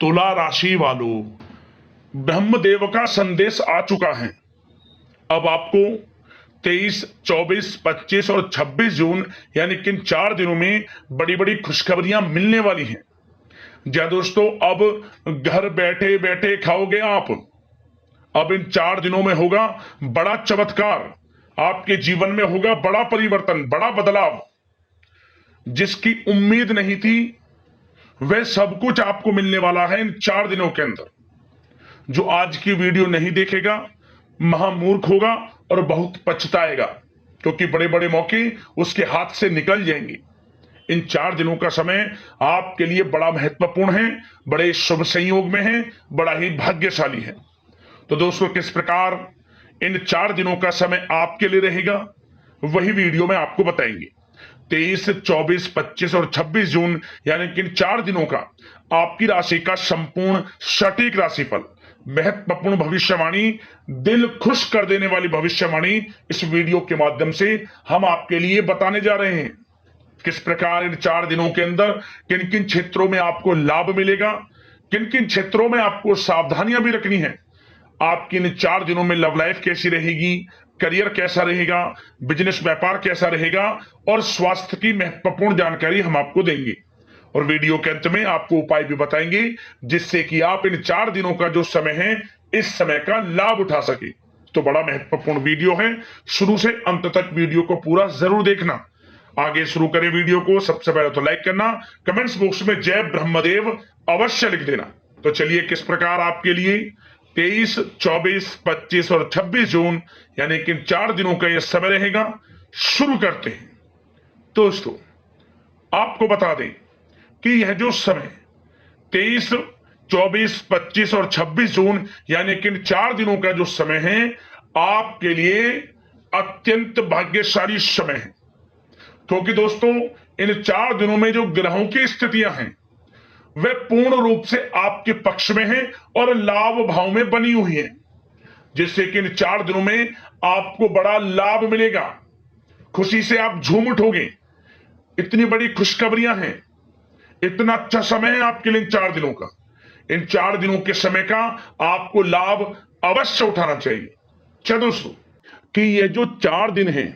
तुला राशि वालों, ब्रह्मदेव का संदेश आ चुका है। अब आपको 23, 24, 25 और 26 जून यानी कि इन 4 दिनों में बड़ी बड़ी खुशखबरियां मिलने वाली हैं। जी दोस्तों, अब घर बैठे बैठे खाओगे आप। अब इन 4 दिनों में होगा बड़ा चमत्कार, आपके जीवन में होगा बड़ा परिवर्तन, बड़ा बदलाव। जिसकी उम्मीद नहीं थी वह सब कुछ आपको मिलने वाला है इन 4 दिनों के अंदर। जो आज की वीडियो नहीं देखेगा महामूर्ख होगा और बहुत पछताएगा, क्योंकि बड़े बड़े मौके उसके हाथ से निकल जाएंगे। इन 4 दिनों का समय आपके लिए बड़ा महत्वपूर्ण है, बड़े शुभ संयोग में है, बड़ा ही भाग्यशाली है। तो दोस्तों, किस प्रकार इन 4 दिनों का समय आपके लिए रहेगा वही वीडियो में आपको बताएंगे। 23, 24, 25 और 26 जून यानी कि इन 4 दिनों का आपकी राशि का संपूर्ण सटीक राशिफल, महत्वपूर्ण भविष्यवाणी, दिल खुश कर देने वाली भविष्यवाणी इस वीडियो के माध्यम से हम आपके लिए बताने जा रहे हैं। किस प्रकार इन 4 दिनों के अंदर किन किन क्षेत्रों में आपको लाभ मिलेगा, किन किन क्षेत्रों में आपको सावधानियां भी रखनी है। आपकी इन 4 दिनों में लव लाइफ कैसी रहेगी, करियर कैसा रहेगा, बिजनेस व्यापार कैसा रहेगा और स्वास्थ्य की महत्वपूर्ण जानकारी हम आपको देंगे। और वीडियो के अंत में आपको उपाय भी बताएंगे जिससे कि आप इन 4 दिनों का जो समय है इस समय का लाभ उठा सके। तो बड़ा महत्वपूर्ण वीडियो है, शुरू से अंत तक वीडियो को पूरा जरूर देखना। आगे शुरू करें वीडियो को। सबसे पहले तो लाइक करना, कमेंट्स बॉक्स में जय ब्रह्मदेव अवश्य लिख देना। तो चलिए, किस प्रकार आपके लिए 23, 24, 25 और 26 जून यानी कि 4 दिनों का यह समय रहेगा, शुरू करते हैं। दोस्तों, आपको बता दें कि यह जो समय 23, 24, 25 और 26 जून यानी कि इन 4 दिनों का जो समय है आपके लिए अत्यंत भाग्यशाली समय है। क्योंकि दोस्तों, इन 4 दिनों में जो ग्रहों की स्थितियां हैं वह पूर्ण रूप से आपके पक्ष में है और लाभ भाव में बनी हुई है, जिससे कि इन 4 दिनों में आपको बड़ा लाभ मिलेगा। खुशी से आप झूम उठोगे। इतनी बड़ी खुशखबरियां हैं, इतना अच्छा समय है आपके लिए इन 4 दिनों का। इन 4 दिनों के समय का आपको लाभ अवश्य उठाना चाहिए। क्या दोस्तों, कि यह जो 4 दिन हैं,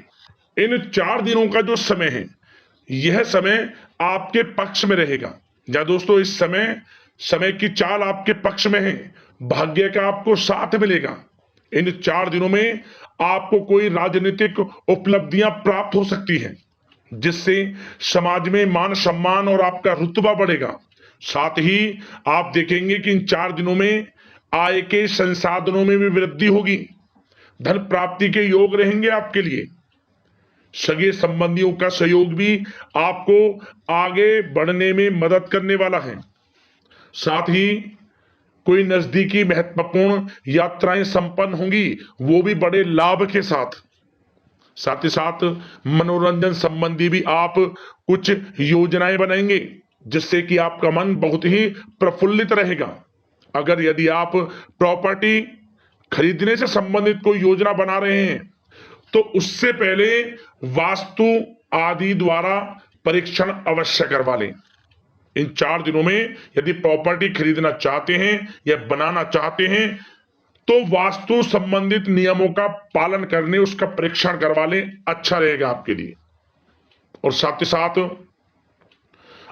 इन 4 दिनों का जो समय है यह समय आपके पक्ष में रहेगा। या दोस्तों, इस समय की चाल आपके पक्ष में है, भाग्य का आपको साथ मिलेगा। इन 4 दिनों में आपको कोई राजनीतिक उपलब्धियां प्राप्त हो सकती हैं, जिससे समाज में मान सम्मान और आपका रुतबा बढ़ेगा। साथ ही आप देखेंगे कि इन 4 दिनों में आय के संसाधनों में भी वृद्धि होगी, धन प्राप्ति के योग रहेंगे आपके लिए। सगे संबंधियों का सहयोग भी आपको आगे बढ़ने में मदद करने वाला है। साथ ही कोई नजदीकी महत्वपूर्ण यात्राएं संपन्न होंगी, वो भी बड़े लाभ के साथ। साथ ही साथ मनोरंजन संबंधी भी आप कुछ योजनाएं बनाएंगे, जिससे कि आपका मन बहुत ही प्रफुल्लित रहेगा। अगर यदि आप प्रॉपर्टी खरीदने से संबंधित कोई योजना बना रहे हैं तो उससे पहले वास्तु आदि द्वारा परीक्षण अवश्य करवा लें। इन 4 दिनों में यदि प्रॉपर्टी खरीदना चाहते हैं या बनाना चाहते हैं तो वास्तु संबंधित नियमों का पालन करने उसका परीक्षण करवा लें, अच्छा रहेगा आपके लिए। और साथ ही साथ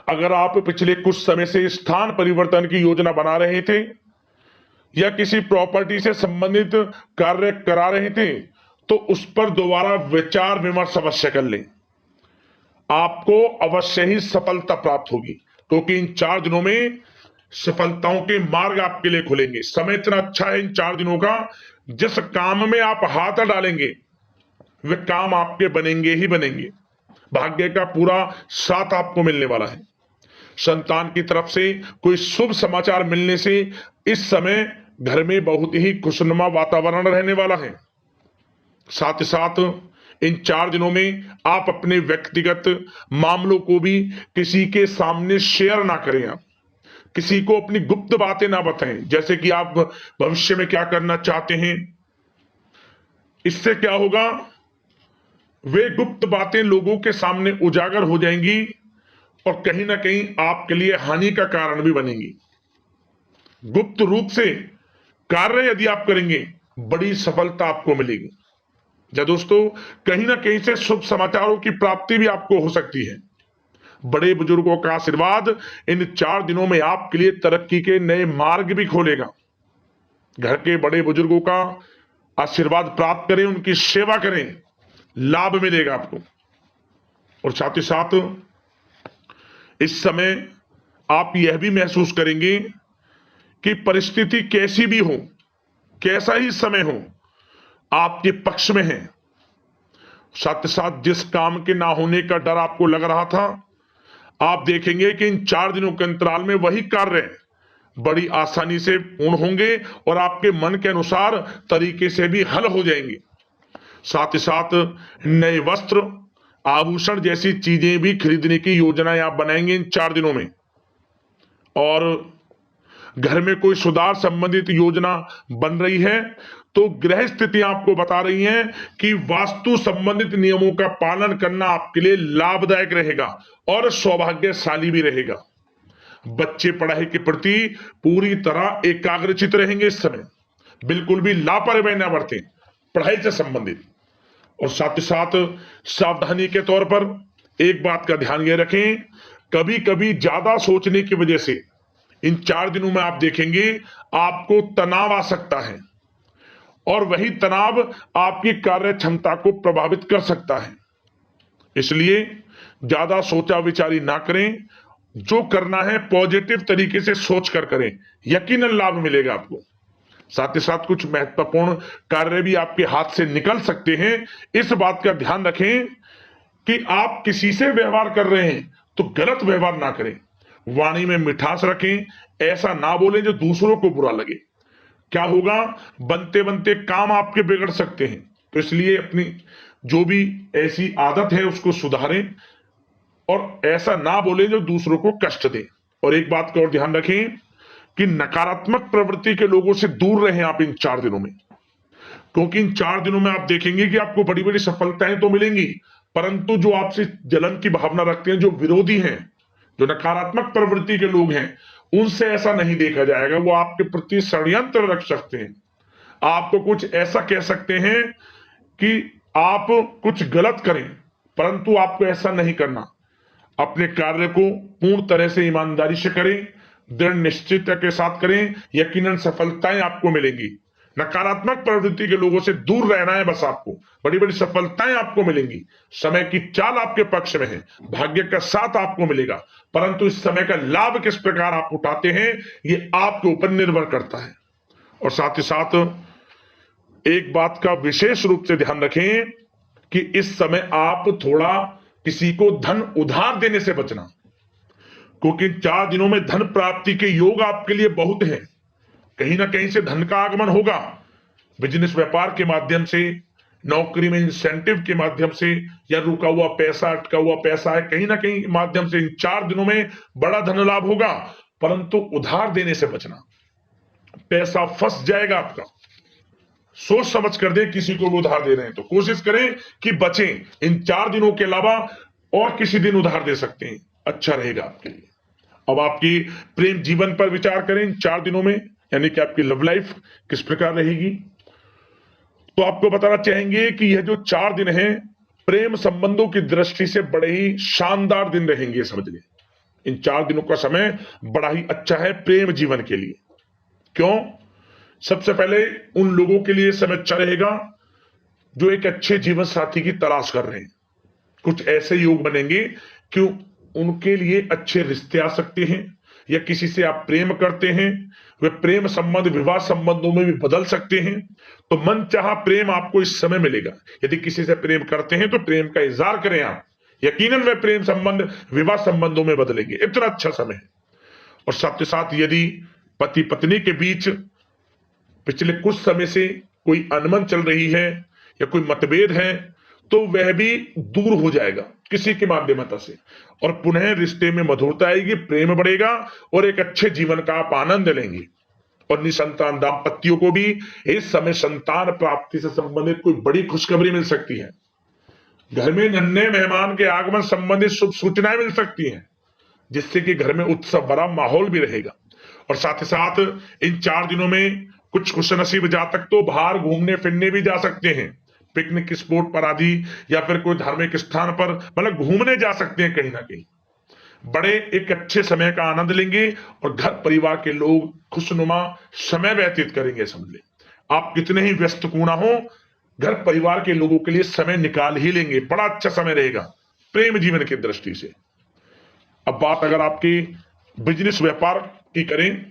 अगर आप पिछले कुछ समय से स्थान परिवर्तन की योजना बना रहे थे या किसी प्रॉपर्टी से संबंधित कार्य करा रहे थे तो उस पर दोबारा विचार विमर्श अवश्य कर लें, आपको अवश्य ही सफलता प्राप्त होगी। क्योंकि इन 4 दिनों में सफलताओं के मार्ग आपके लिए खुलेंगे। समय इतना अच्छा है इन 4 दिनों का, जिस काम में आप हाथ डालेंगे वे काम आपके बनेंगे ही बनेंगे। भाग्य का पूरा साथ आपको मिलने वाला है। संतान की तरफ से कोई शुभ समाचार मिलने से इस समय घर में बहुत ही खुशनुमा वातावरण रहने वाला है। साथ ही साथ इन 4 दिनों में आप अपने व्यक्तिगत मामलों को भी किसी के सामने शेयर ना करें। आप किसी को अपनी गुप्त बातें ना बताएं, जैसे कि आप भविष्य में क्या करना चाहते हैं। इससे क्या होगा, वे गुप्त बातें लोगों के सामने उजागर हो जाएंगी और कहीं ना कहीं आपके लिए हानि का कारण भी बनेंगी। गुप्त रूप से कार्य यदि आप करेंगे, बड़ी सफलता आपको मिलेगी। या दोस्तों, कहीं ना कहीं से शुभ समाचारों की प्राप्ति भी आपको हो सकती है। बड़े बुजुर्गों का आशीर्वाद इन 4 दिनों में आपके लिए तरक्की के नए मार्ग भी खोलेगा। घर के बड़े बुजुर्गों का आशीर्वाद प्राप्त करें, उनकी सेवा करें, लाभ मिलेगा आपको। और साथ ही साथ इस समय आप यह भी महसूस करेंगे कि परिस्थिति कैसी भी हो, कैसा ही समय हो, आपके पक्ष में है। साथ ही साथ जिस काम के ना होने का डर आपको लग रहा था, आप देखेंगे कि इन 4 दिनों के अंतराल में वही कार्य बड़ी आसानी से पूर्ण होंगे और आपके मन के अनुसार तरीके से भी हल हो जाएंगे। साथ ही साथ नए वस्त्र, आभूषण जैसी चीजें भी खरीदने की योजनाएं आप बनाएंगे इन 4 दिनों में। और घर में कोई सुधार संबंधित योजना बन रही है तो ग्रह स्थितियां आपको बता रही हैं कि वास्तु संबंधित नियमों का पालन करना आपके लिए लाभदायक रहेगा और सौभाग्यशाली भी रहेगा। बच्चे पढ़ाई के प्रति पूरी तरह एकाग्रचित रहेंगे इस समय, बिल्कुल भी लापरवाही न बरतें पढ़ाई से संबंधित। और साथ ही साथ सावधानी के तौर पर एक बात का ध्यान ये रखें, कभी कभी ज्यादा सोचने की वजह से इन 4 दिनों में आप देखेंगे आपको तनाव आ सकता है और वही तनाव आपकी कार्य क्षमता को प्रभावित कर सकता है। इसलिए ज्यादा सोचा विचारी ना करें, जो करना है पॉजिटिव तरीके से सोच कर करें, यकीनन लाभ मिलेगा आपको। साथ ही साथ कुछ महत्वपूर्ण कार्य भी आपके हाथ से निकल सकते हैं। इस बात का ध्यान रखें कि आप किसी से व्यवहार कर रहे हैं तो गलत व्यवहार ना करें, वाणी में मिठास रखें, ऐसा ना बोलें जो दूसरों को बुरा लगे। क्या होगा, बनते बनते काम आपके बिगड़ सकते हैं। तो इसलिए अपनी जो भी ऐसी आदत है उसको सुधारें और ऐसा ना बोलें जो दूसरों को कष्ट दे। और एक बात का और ध्यान रखें कि नकारात्मक प्रवृत्ति के लोगों से दूर रहें आप इन 4 दिनों में, क्योंकि इन 4 दिनों में आप देखेंगे कि आपको बड़ी बड़ी सफलताएं तो मिलेंगी, परंतु जो आपसे जलन की भावना रखते हैं, जो विरोधी हैं, जो नकारात्मक प्रवृत्ति के लोग हैं, उनसे ऐसा नहीं देखा जाएगा। वो आपके प्रति षड्यंत्र रख सकते हैं, आपको कुछ ऐसा कह सकते हैं कि आप कुछ गलत करें, परंतु आपको ऐसा नहीं करना। अपने कार्य को पूर्ण तरह से ईमानदारी से करें, दृढ़ निश्चितता के साथ करें, यकीनन सफलताएं आपको मिलेंगी। नकारात्मक प्रवृत्ति के लोगों से दूर रहना है बस, आपको बड़ी बड़ी सफलताएं आपको मिलेंगी। समय की चाल आपके पक्ष में है, भाग्य का साथ आपको मिलेगा, परंतु इस समय का लाभ किस प्रकार आप उठाते हैं ये आपके ऊपर निर्भर करता है। और साथ ही साथ एक बात का विशेष रूप से ध्यान रखें कि इस समय आप थोड़ा किसी को धन उधार देने से बचना, क्योंकि 4 दिनों में धन प्राप्ति के योग आपके लिए बहुत हैं। कहीं ना कहीं से धन का आगमन होगा, बिजनेस व्यापार के माध्यम से, नौकरी में इंसेंटिव के माध्यम से, या रुका हुआ पैसा, अटका हुआ पैसा है, कहीं ना कहीं माध्यम से इन 4 दिनों में बड़ा धन लाभ होगा। परंतु उधार देने से बचना, पैसा फंस जाएगा आपका। सोच समझ कर दें, किसी को भी उधार दे रहे हैं तो कोशिश करें कि बचें। इन 4 दिनों के अलावा और किसी दिन उधार दे सकते हैं, अच्छा रहेगा आपके लिए। अब आपकी प्रेम जीवन पर विचार करें इन 4 दिनों में, यानी कि आपकी लव लाइफ किस प्रकार रहेगी। तो आपको बताना चाहेंगे कि यह जो 4 दिन हैं प्रेम संबंधों की दृष्टि से बड़े ही शानदार दिन रहेंगे, समझिए। इन 4 दिनों का समय बड़ा ही अच्छा है प्रेम जीवन के लिए। क्यों? सबसे पहले उन लोगों के लिए समय अच्छा रहेगा जो एक अच्छे जीवन साथी की तलाश कर रहे हैं। कुछ ऐसे योग बनेंगे कि उनके लिए अच्छे रिश्ते आ सकते हैं, या किसी से आप प्रेम करते हैं, वे प्रेम संबंध विवाह संबंधों में भी बदल सकते हैं। तो मन चाहा प्रेम आपको इस समय मिलेगा। यदि किसी से प्रेम करते हैं तो प्रेम का इजहार करें आप, यकीनन वे प्रेम संबंध विवाह संबंधों में बदलेंगे। इतना अच्छा समय है। और साथ ही साथ यदि पति पत्नी के बीच पिछले कुछ समय से कोई अनबन चल रही है या कोई मतभेद है तो वह भी दूर हो जाएगा किसी के माध्यमता से, और पुनः रिश्ते में मधुरता आएगी, प्रेम बढ़ेगा और एक अच्छे जीवन का आप आनंद लेंगे। और निसंतान दाम्पत्यों को भी इस समय संतान प्राप्ति से संबंधित कोई बड़ी खुशखबरी मिल सकती है। घर में नन्हे मेहमान के आगमन संबंधित शुभ सूचनाएं मिल सकती हैं, जिससे कि घर में उत्सव भरा माहौल भी रहेगा। और साथ ही साथ इन 4 दिनों में कुछ खुशनसीब जातक तो बाहर घूमने फिरने भी जा सकते हैं, पिकनिक स्पॉट पर आदि, या फिर कोई धार्मिक स्थान पर मतलब घूमने जा सकते हैं कहीं ना कहीं। बड़े एक अच्छे समय का आनंद लेंगे और घर परिवार के लोग खुशनुमा समय व्यतीत करेंगे। समझ ले, आप कितने ही व्यस्त क्यों ना हो, घर परिवार के लोगों के लिए समय निकाल ही लेंगे। बड़ा अच्छा समय रहेगा प्रेम जीवन की दृष्टि से। अब बात अगर आपकी बिजनेस व्यापार की करें,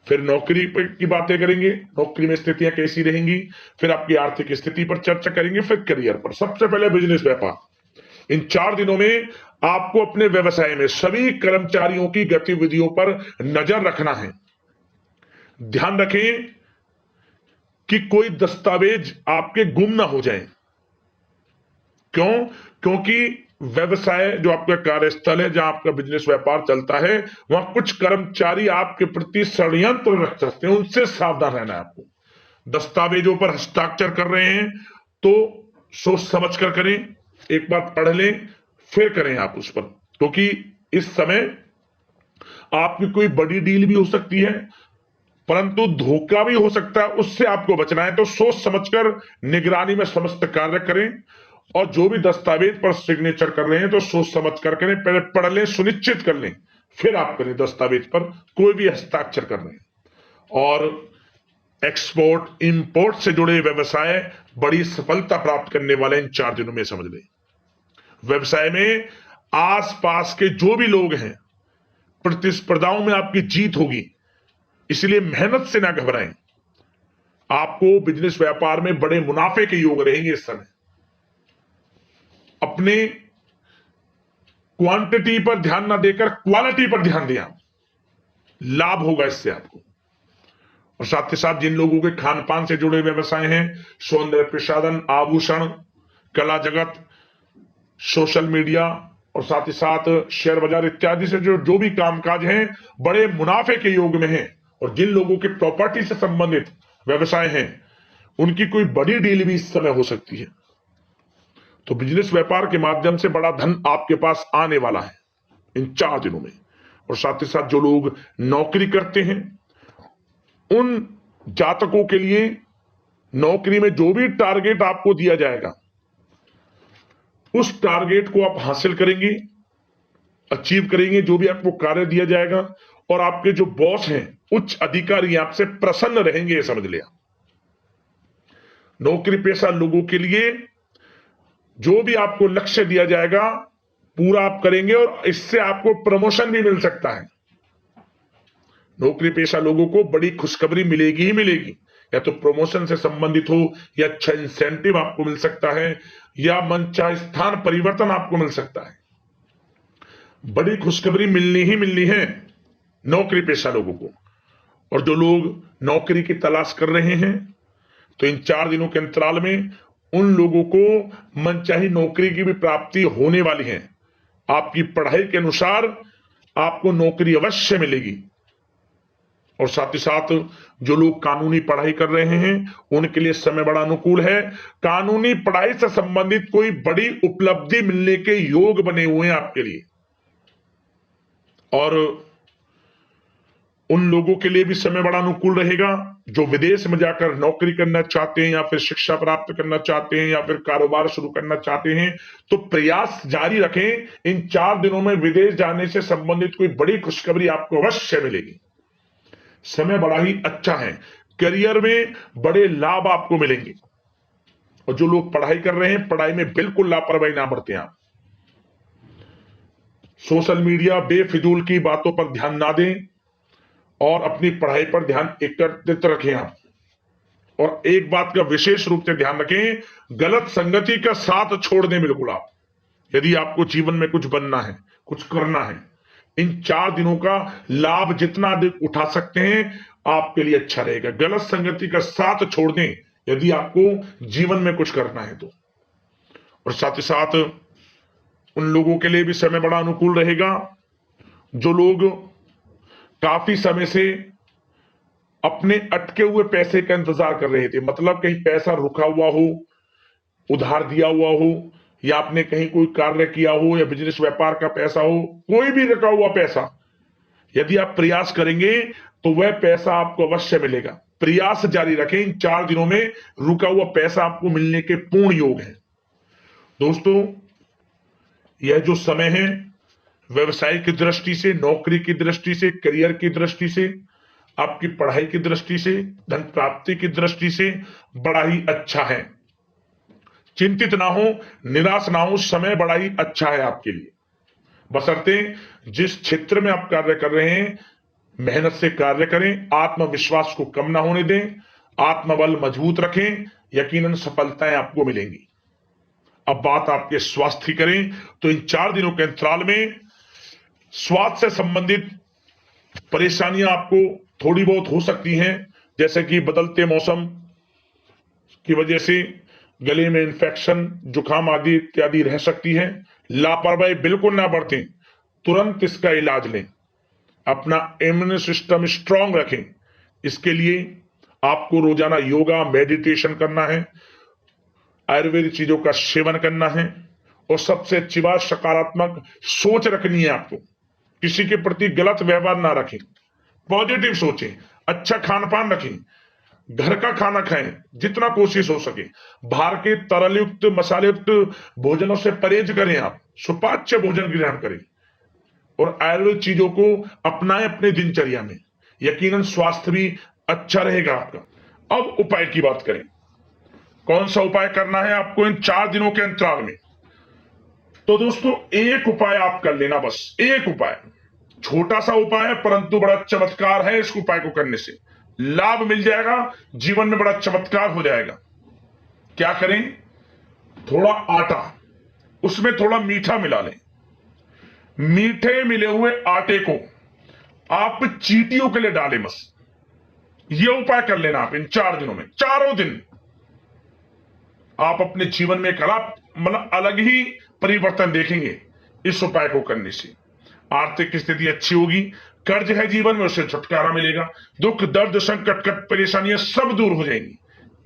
फिर नौकरी की बातें करेंगे, नौकरी में स्थितियां कैसी रहेंगी, फिर आपकी आर्थिक स्थिति पर चर्चा करेंगे, फिर करियर पर। सबसे पहले बिजनेस व्यापार। इन 4 दिनों में आपको अपने व्यवसाय में सभी कर्मचारियों की गतिविधियों पर नजर रखना है। ध्यान रखें कि कोई दस्तावेज आपके गुम ना हो जाए। क्यों? क्योंकि व्यवसाय जो आपका कार्यस्थल है, जहां आपका बिजनेस व्यापार चलता है, वहां कुछ कर्मचारी आपके प्रति षड्यंत्र रख सकते हैं, उनसे सावधान रहना है आपको। दस्तावेजों पर हस्ताक्षर कर रहे हैं तो सोच समझ कर करें, एक बार पढ़ लें फिर करें आप उस पर, क्योंकि इस समय आपकी कोई बड़ी डील भी हो सकती है, परंतु धोखा भी हो सकता है, उससे आपको बचना है। तो सोच समझकर निगरानी में समस्त कार्य करें, और जो भी दस्तावेज पर सिग्नेचर कर रहे हैं तो सोच समझ कर करें, पहले पढ़ लें, सुनिश्चित कर लें, फिर आप करें दस्तावेज पर कोई भी हस्ताक्षर कर रहे हैं। और एक्सपोर्ट इंपोर्ट से जुड़े व्यवसाय बड़ी सफलता प्राप्त करने वाले इन 4 दिनों में। समझ लें, व्यवसाय में आसपास के जो भी लोग हैं, प्रतिस्पर्धाओं में आपकी जीत होगी, इसलिए मेहनत से ना घबराएं। आपको बिजनेस व्यापार में बड़े मुनाफे के योग रहेंगे इस समय। अपने क्वांटिटी पर ध्यान ना देकर क्वालिटी पर ध्यान दिया, लाभ होगा इससे आपको। और साथ ही साथ जिन लोगों के खान पान से जुड़े व्यवसाय हैं, सौंदर्य प्रसाधन, आभूषण, कला जगत, सोशल मीडिया और साथ ही साथ शेयर बाजार इत्यादि से जो भी कामकाज हैं, बड़े मुनाफे के योग में हैं। और जिन लोगों के प्रॉपर्टी से संबंधित व्यवसाय हैं, उनकी कोई बड़ी डील भी इस समय हो सकती है। तो बिजनेस व्यापार के माध्यम से बड़ा धन आपके पास आने वाला है इन 4 दिनों में। और साथ ही साथ जो लोग नौकरी करते हैं, उन जातकों के लिए नौकरी में जो भी टारगेट आपको दिया जाएगा, उस टारगेट को आप हासिल करेंगे, अचीव करेंगे, जो भी आपको कार्य दिया जाएगा। और आपके जो बॉस हैं, उच्च अधिकारी, आपसे प्रसन्न रहेंगे, ये समझ लिया। नौकरी पेशा लोगों के लिए जो भी आपको लक्ष्य दिया जाएगा, पूरा आप करेंगे और इससे आपको प्रमोशन भी मिल सकता है। नौकरी पेशा लोगों को बड़ी खुशखबरी मिलेगी ही मिलेगी, या तो प्रमोशन से संबंधित हो, या अच्छा इंसेंटिव आपको मिल सकता है, या मनचाहे स्थान परिवर्तन आपको मिल सकता है। बड़ी खुशखबरी मिलनी ही मिलनी है नौकरी पेशा लोगों को। और जो लोग नौकरी की तलाश कर रहे हैं, तो इन 4 दिनों के अंतराल में उन लोगों को मनचाही नौकरी की भी प्राप्ति होने वाली है। आपकी पढ़ाई के अनुसार आपको नौकरी अवश्य मिलेगी। और साथ ही साथ जो लोग कानूनी पढ़ाई कर रहे हैं, उनके लिए समय बड़ा अनुकूल है। कानूनी पढ़ाई से संबंधित कोई बड़ी उपलब्धि मिलने के योग बने हुए हैं आपके लिए। और उन लोगों के लिए भी समय बड़ा अनुकूल रहेगा जो विदेश में जाकर नौकरी करना चाहते हैं, या फिर शिक्षा प्राप्त करना चाहते हैं, या फिर कारोबार शुरू करना चाहते हैं। तो प्रयास जारी रखें। इन 4 दिनों में विदेश जाने से संबंधित कोई बड़ी खुशखबरी आपको अवश्य मिलेगी। समय बड़ा ही अच्छा है, करियर में बड़े लाभ आपको मिलेंगे। और जो लोग पढ़ाई कर रहे हैं, पढ़ाई में बिल्कुल लापरवाही ना बरतें आप। सोशल मीडिया बेफिजूल की बातों पर ध्यान ना दें और अपनी पढ़ाई पर ध्यान एकत्रित रखें आप। और एक बात का विशेष रूप से ध्यान रखें, गलत संगति का साथ छोड़ दें बिल्कुल आप, यदि आपको जीवन में कुछ बनना है, कुछ करना है। इन 4 दिनों का लाभ जितना अधिक उठा सकते हैं, आपके लिए अच्छा रहेगा। गलत संगति का साथ छोड़ दें यदि आपको जीवन में कुछ करना है तो। और साथ ही साथ उन लोगों के लिए भी समय बड़ा अनुकूल रहेगा जो लोग काफी समय से अपने अटके हुए पैसे का इंतजार कर रहे थे। मतलब कहीं पैसा रुका हुआ हो, उधार दिया हुआ हो, या आपने कहीं कोई कार्य किया हो, या बिजनेस व्यापार का पैसा हो, कोई भी रुका हुआ पैसा, यदि आप प्रयास करेंगे तो वह पैसा आपको अवश्य मिलेगा। प्रयास जारी रखें, इन 4 दिनों में रुका हुआ पैसा आपको मिलने के पूर्ण योग है। दोस्तों, यह जो समय है व्यवसाय की दृष्टि से, नौकरी की दृष्टि से, करियर की दृष्टि से, आपकी पढ़ाई की दृष्टि से, धन प्राप्ति की दृष्टि से बड़ा ही अच्छा है। चिंतित ना हो, निराश ना हो, समय बड़ा ही अच्छा है आपके लिए। बशर्ते जिस क्षेत्र में आप कार्य कर रहे हैं मेहनत से कार्य करें, आत्मविश्वास को कम ना होने दें, आत्मबल मजबूत रखें, यकीनन सफलताएं आपको मिलेंगी। अब बात आपके स्वास्थ्य की करें तो इन 4 दिनों के अंतराल में स्वास्थ्य से संबंधित परेशानियां आपको थोड़ी बहुत हो सकती हैं, जैसे कि बदलते मौसम की वजह से गले में इंफेक्शन, जुकाम आदि इत्यादि रह सकती है। लापरवाही बिल्कुल ना बरतें, तुरंत इसका इलाज लें, अपना इम्यून सिस्टम स्ट्रांग रखें। इसके लिए आपको रोजाना योगा, मेडिटेशन करना है, आयुर्वेदिक चीजों का सेवन करना है, और सबसे अच्छी बात सकारात्मक सोच रखनी है आपको। किसी के प्रति गलत व्यवहार ना रखें, पॉजिटिव सोचें, अच्छा खान पान रखें, घर का खाना खाएं जितना कोशिश हो सके, बाहर के तरल युक्त मसाले युक्त भोजनों से परहेज करें, आप सुपाच्य भोजन ग्रहण करें और आयुर्वेद चीजों को अपनाएं अपने दिनचर्या में, यकीनन स्वास्थ्य भी अच्छा रहेगा आपका। अब उपाय की बात करें, कौन सा उपाय करना है आपको इन 4 दिनों के अंतराल में? तो दोस्तों, एक उपाय आप कर लेना, बस एक उपाय, छोटा सा उपाय है परंतु बड़ा चमत्कार है। इस उपाय को करने से लाभ मिल जाएगा, जीवन में बड़ा चमत्कार हो जाएगा। क्या करें? थोड़ा आटा, उसमें थोड़ा मीठा मिला लें। मीठे मिले हुए आटे को आप चींटियों के लिए डालें, बस ये उपाय कर लेना आप इन 4 दिनों में। चारों दिन आप अपने जीवन में एक अलग ही परिवर्तन देखेंगे इस उपाय को करने से। आर्थिक स्थिति अच्छी होगी, कर्ज है जीवन में उससे छुटकारा मिलेगा, दुख दर्द संकट परेशानियां सब दूर हो जाएंगी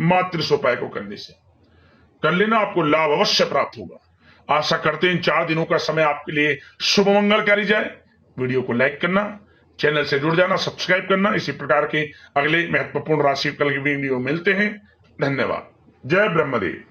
मात्र इस उपाय को करने से। कर लेना, आपको लाभ अवश्य प्राप्त होगा। आशा करते हैं इन 4 दिनों का समय आपके लिए शुभ मंगलकारी जाए। वीडियो को लाइक करना, चैनल से जुड़ जाना, सब्सक्राइब करना। इसी प्रकार के अगले महत्वपूर्ण राशिफल की वीडियो मिलते हैं। धन्यवाद। जय ब्रह्मदेव।